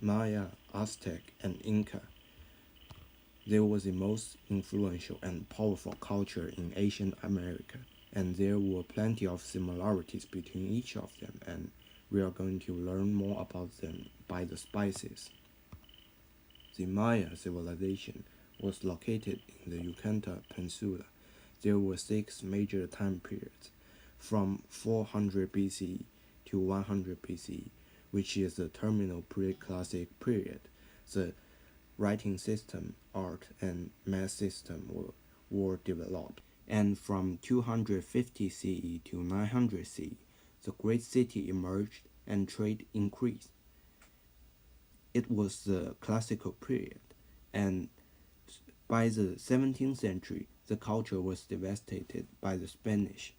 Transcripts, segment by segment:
Maya, Aztec, and Inca. There was the most influential and powerful culture in Asian America, and there were plenty of similarities between each of them, and we are going to learn more about them by the spices. The Maya civilization was located in the Yucatan Peninsula. There were six major time periods, from 400 BCE to 100 BCE, which is the terminal pre-classic period. The writing system, art, and math system were developed. And from 250 CE to 900 CE, the great city emerged and trade increased. It was the classical period, and by the 17th century, the culture was devastated by the Spanish.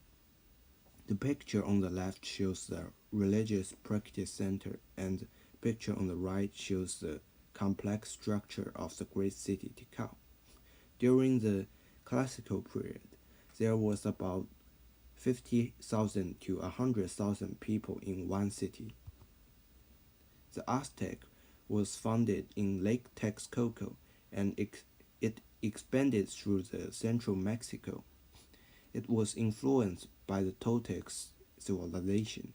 The picture on the left shows the religious practice center, and the picture on the right shows the complex structure of the great city Tikal. During the classical period, there was about 50,000 to 100,000 people in one city. The Aztec was founded in Lake Texcoco, and it expanded through the central Mexico. It was influenced by the Toltec civilization,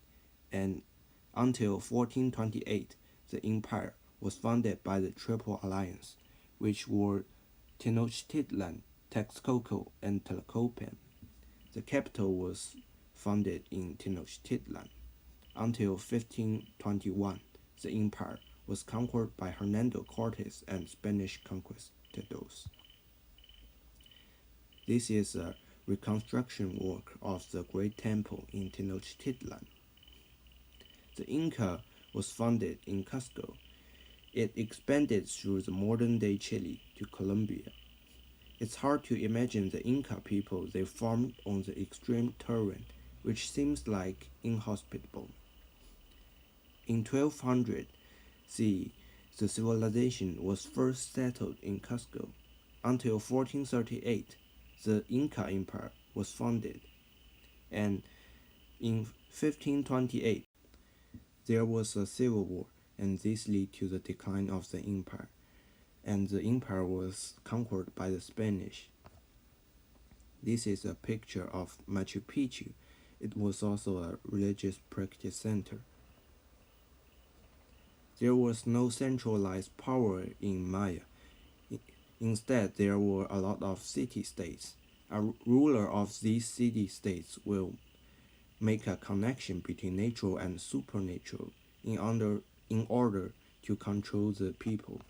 and until 1428, the empire was founded by the Triple Alliance, which were Tenochtitlan, Texcoco, and Tlacopan. The capital was founded in Tenochtitlan. Until 1521, the empire was conquered by Hernando Cortes and Spanish conquistadors. This is a reconstruction work of the Great Temple in Tenochtitlan. The Inca was founded in Cusco. It expanded through the modern-day Chile to Colombia. It's hard to imagine the Inca people they formed on the extreme terrain, which seems like inhospitable. In 1200 CE, the civilization was first settled in Cusco. Until 1438, the Inca Empire was founded, and in 1528, there was a civil war, and this led to the decline of the empire, and the empire was conquered by the Spanish. This is a picture of Machu Picchu. It was also a religious practice center. There was no centralized power in Maya. Instead, there were a lot of city-states. A ruler of these city-states will make a connection between natural and supernatural in order to control the people.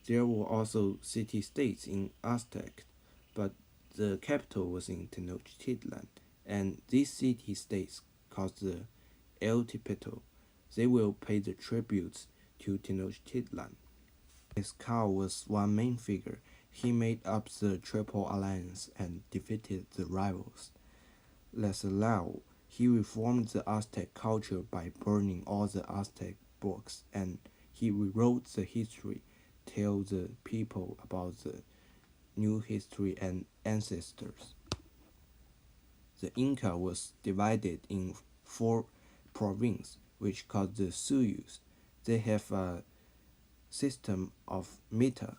There were also city-states in Aztec, but the capital was in Tenochtitlan, and these city-states, called the Altepetl, they will pay the tributes to Tenochtitlan. Mezcal was one main figure. He made up the Triple Alliance and defeated the rivals. Lasalao, he reformed the Aztec culture by burning all the Aztec books, and he rewrote the history, tell the people about the new history and ancestors. The Inca was divided in 4 provinces, which called the Suyus. They have a system of mita,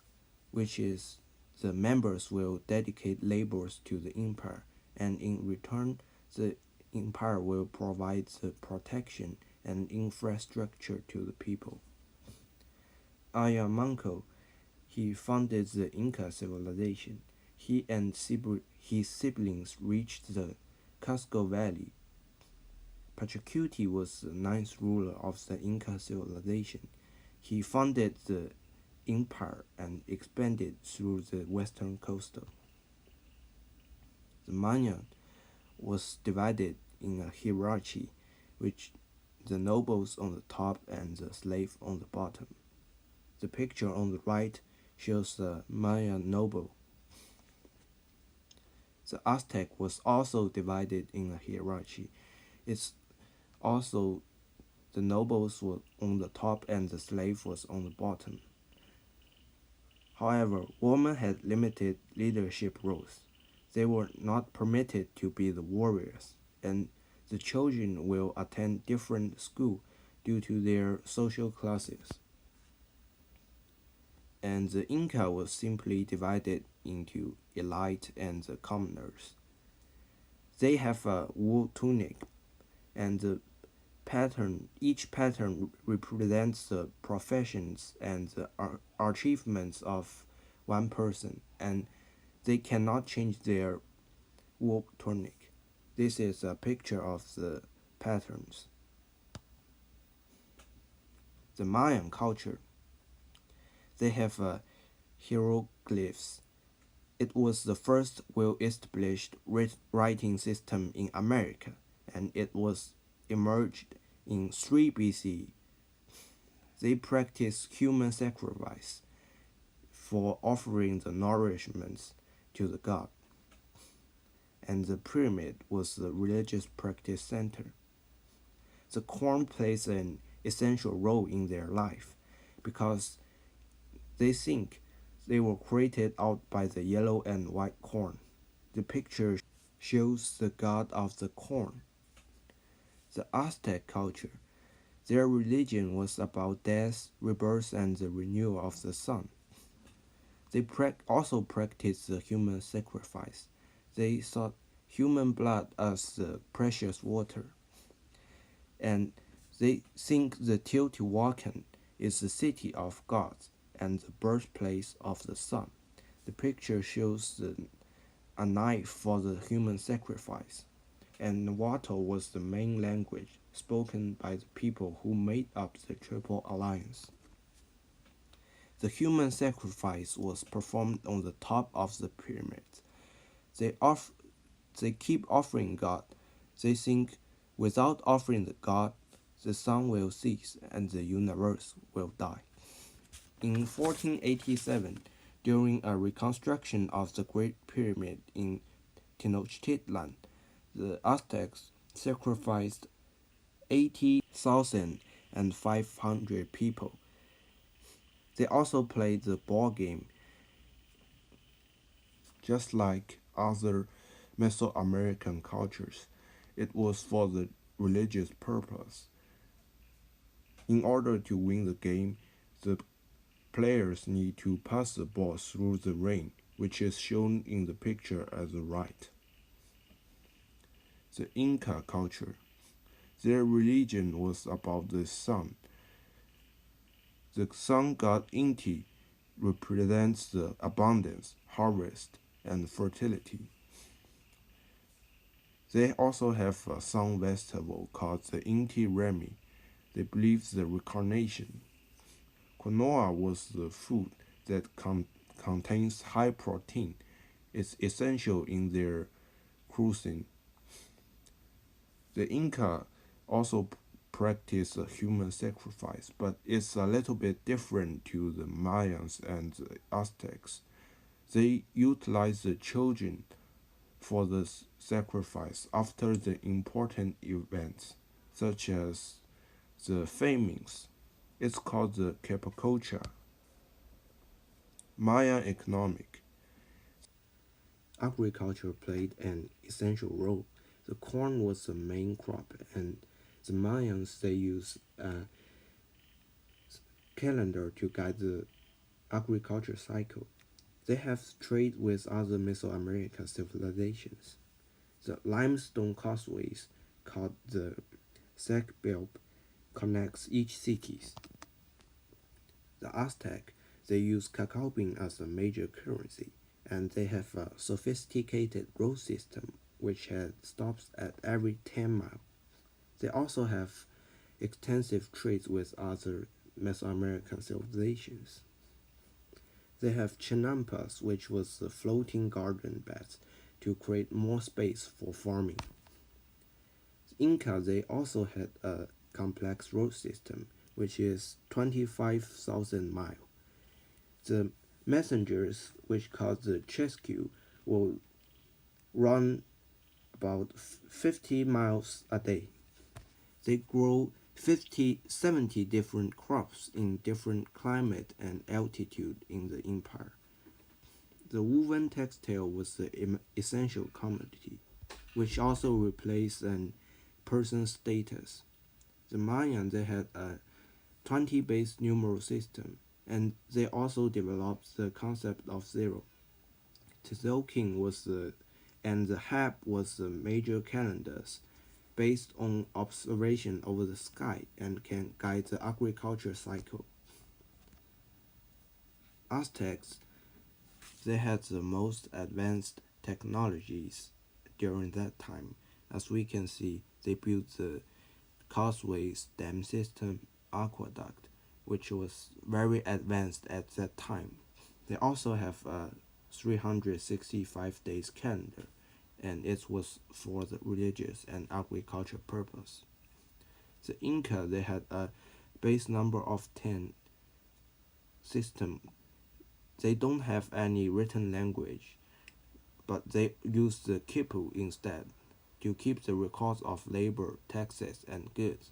which is the members will dedicate labors to the empire, and in return, the empire will provide the protection and infrastructure to the people. Ayamanco, he founded the Inca civilization. He and his siblings reached the Cusco Valley. Pachacuti was the 9th ruler of the Inca civilization. He founded the empire and expanded through the western coast. The Maya was divided in a hierarchy, which the nobles on the top and the slave on the bottom. The picture on the right shows the Maya noble. The Aztec was also divided in a hierarchy. It's also the nobles were on the top and the slave was on the bottom. However, women had limited leadership roles. They were not permitted to be the warriors, and the children will attend different schools due to their social classes. And the Inca was simply divided into elite and the commoners. They have a wool tunic, and each pattern represents the professions and the achievements of one person, and they cannot change their wool tunic. This is a picture of the patterns. The Mayan culture, they have hieroglyphs. It was the first well-established writing system in America, and it was emerged in 3 BC. They practiced human sacrifice for offering the nourishments to the god, and the pyramid was the religious practice center. The corn plays an essential role in their life because they think they were created out by the yellow and white corn. The picture shows the god of the corn. The Aztec culture, their religion was about death, rebirth, and the renewal of the sun. They also practiced the human sacrifice. They thought human blood as the precious water. And they think the Teotihuacan is the city of gods and the birthplace of the sun. The picture shows a knife for the human sacrifice, and Nahuatl was the main language spoken by the people who made up the Triple Alliance. The human sacrifice was performed on the top of the pyramid. They keep offering God. They think without offering the God, the sun will cease and the universe will die. In 1487, during a reconstruction of the Great Pyramid in Tenochtitlan, the Aztecs sacrificed 80,500 people. They also played the ball game, just like other Mesoamerican cultures. It was for the religious purpose. In order to win the game, the players need to pass the ball through the ring, which is shown in the picture at the right. The Inca culture. Their religion was about the sun. The sun god Inti represents the abundance, harvest, and fertility. They also have a sun festival called the Inti Raymi. They believe the reincarnation. Quinoa was the food that contains high protein. It's essential in their cuisine. The Inca also practice a human sacrifice, but it's a little bit different to the Mayans and the Aztecs. They utilize the children for the sacrifice after the important events, such as the famines. It's called the capacocha. Mayan economic. Agriculture played an essential role. The corn was the main crop, and the Mayans, they used a calendar to guide the agriculture cycle. They have trade with other Mesoamerican civilizations. The limestone causeways, called the Sac-Belp, connects each cities. The Aztec, they use cacao bean as a major currency, and they have a sophisticated road system which had stops at every 10 miles. They also have extensive trades with other Mesoamerican civilizations. They have chinampas, which was the floating garden beds to create more space for farming. The Inca, they also had a complex road system, which is 25,000 miles. The messengers, which called the chesque, will run about 50 miles a day. They grow 70 different crops in different climate and altitude in the empire. The woven textile was the essential commodity, which also replaced an person's status. The Mayan, they had a 20-base numeral system, and they also developed the concept of zero. Tzolk'in and the Heb was the major calendars based on observation over the sky and can guide the agriculture cycle. Aztecs, they had the most advanced technologies during that time. As we can see, they built the causeways, dam system, aqueduct, which was very advanced at that time. They also have a 365 days calendar, and it was for the religious and agriculture purpose. The Inca, they had a base number of 10 system. They don't have any written language, but they use the quipu instead to keep the records of labor, taxes, and goods.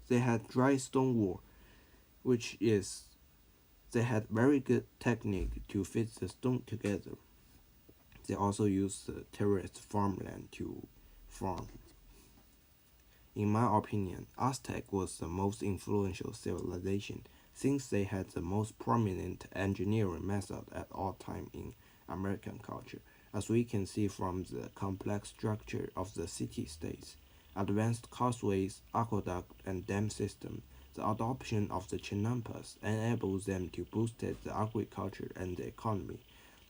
They had dry stone wool, which is they had very good technique to fit the stone together. They also used the terraced farmland to farm. In my opinion, Aztec was the most influential civilization since they had the most prominent engineering method at all time in American culture, as we can see from the complex structure of the city-states, advanced causeways, aqueduct, and dam system. The adoption of the Chinampas enabled them to boost the agriculture and the economy.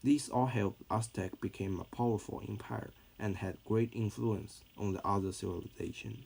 These all helped Aztec become a powerful empire and had great influence on the other civilizations.